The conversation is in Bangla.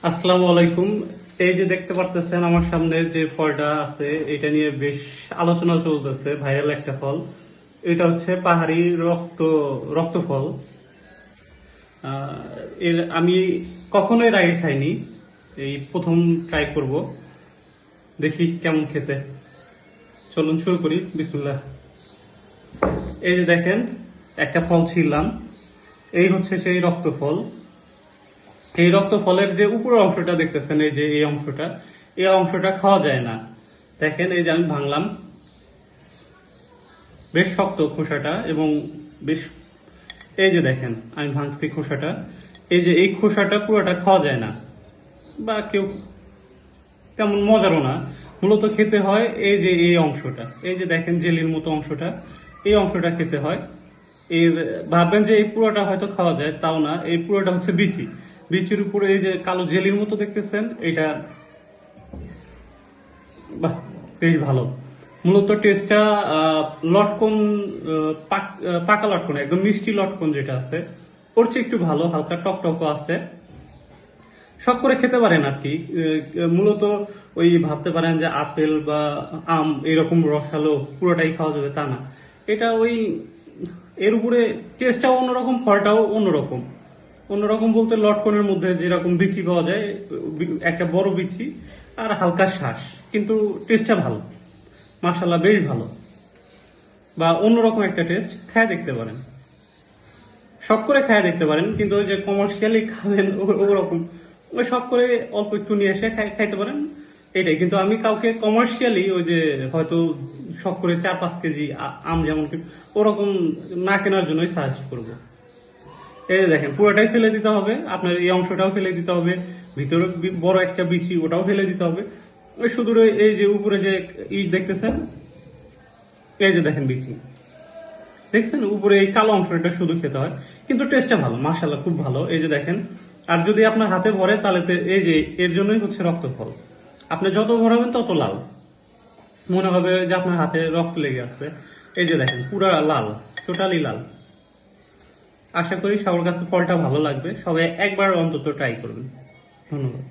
আসসালামু আলাইকুম। এই যে দেখতে পারতেছেন আমার সামনে যে ফলটা আছে, এটা নিয়ে বেশ আলোচনা চলতেছে, ভাইরাল একটা ফল। এটা হচ্ছে পাহাড়ি রক্ত ফল। এর আমি কখনো এর আগে খাইনি, এই প্রথম ট্রাই করব, দেখি কেমন খেতে। চলুন শুরু করি, বিসমিল্লাহ। এই যে দেখেন, একটা ফল ছিললাম। এই হচ্ছে সেই রক্ত ফল। এই রক্ত ফলের যে উপরের অংশটা দেখতেছেন, এই যে এই অংশটা খাওয়া যায় না। দেখেন, এই যে আমি ভাঙলাম, বেশ শক্ত খোসাটা, এবং বেশ, এই যে দেখেন আমি ভাঙছি খোসাটা। এই যে এই খোসাটা পুরোটা খাওয়া যায় না, বা কেউ তেমন মজারও না। মূলত খেতে হয় এই যে এই অংশটা, এই যে দেখেন জেলির মতো অংশটা, এই অংশটা খেতে হয়। এর ভাববেন যে এই পুরোটা হয়তো খাওয়া যায়, তাও না। এই পুরোটা হচ্ছে বিচি। বিচির উপরে এই যে কালো জেলির মতো দেখতেছেন, এটা বাহ, বেশ ভালো। মূলত টেস্টটা লটকন, পাকা লটকন, একদম মিষ্টি লটকন যেটা আছে, ওর চেয়ে একটু ভালো, হালকা টক টকও আছে। শখ করে খেতে পারেন আর কি। মূলত ওই ভাবতে পারেন যে আপেল বা আম এরকম রসালো পুরোটাই খাওয়া যাবে, তা না। এটা ওই, এর উপরে টেস্টটাও অন্যরকম, ফলটাও অন্যরকম। অন্যরকম বলতে লটকনের মধ্যে যেরকম বিচি পাওয়া যায়, একটা বড় বিচি আর হালকা শ্বাস, কিন্তু টেস্টটা ভালো, মাশাল্লাহ বেশ ভালো। বা অন্যরকম একটা টেস্ট, খায় দেখতে পারেন, শখ করে খায় দেখতে পারেন। কিন্তু ওই যে কমার্শিয়ালি খাবেন ওরকম, ওই শখ করে অল্প একটু নিয়ে এসে খাইতে পারেন, এটাই। কিন্তু আমি কাউকে কমার্শিয়ালি ওই যে হয়তো শখ করে 4-5 কেজি আম যেমন ওরকম না কেনার জন্যই সাজেস্ট করবো। এই যে দেখেন, পুরোটাই ফেলে দিতে হবে, আপনার এই অংশটাও ফেলে দিতে হবে, ভিতরে বড় একটা বিচি ওটাও ফেলে দিতে হবে। ওই শুধু এই যে উপরে যে দেখতেছেন, এই যে দেখেন বিচি দেখছেন, উপরে এই কালো অংশটা শুধু খেতে হয়, কিন্তু টেস্টটা ভালো, মাশাআল্লাহ খুব ভালো। এই যে দেখেন, আর যদি আপনার হাতে ভরে তাহলে এই যে এর জন্যই হচ্ছে রক্ত ফল। আপনি যত ভরাবেন তত লাল, মনে হবে যে আপনার হাতে রক্ত লেগে আছে। এই যে দেখেন, পুরা লাল, টোটালি লাল। আশা করি সবার কাছে ফলটা ভালো লাগবে, সবাই একবার অন্তত ট্রাই করবেন। ধন্যবাদ।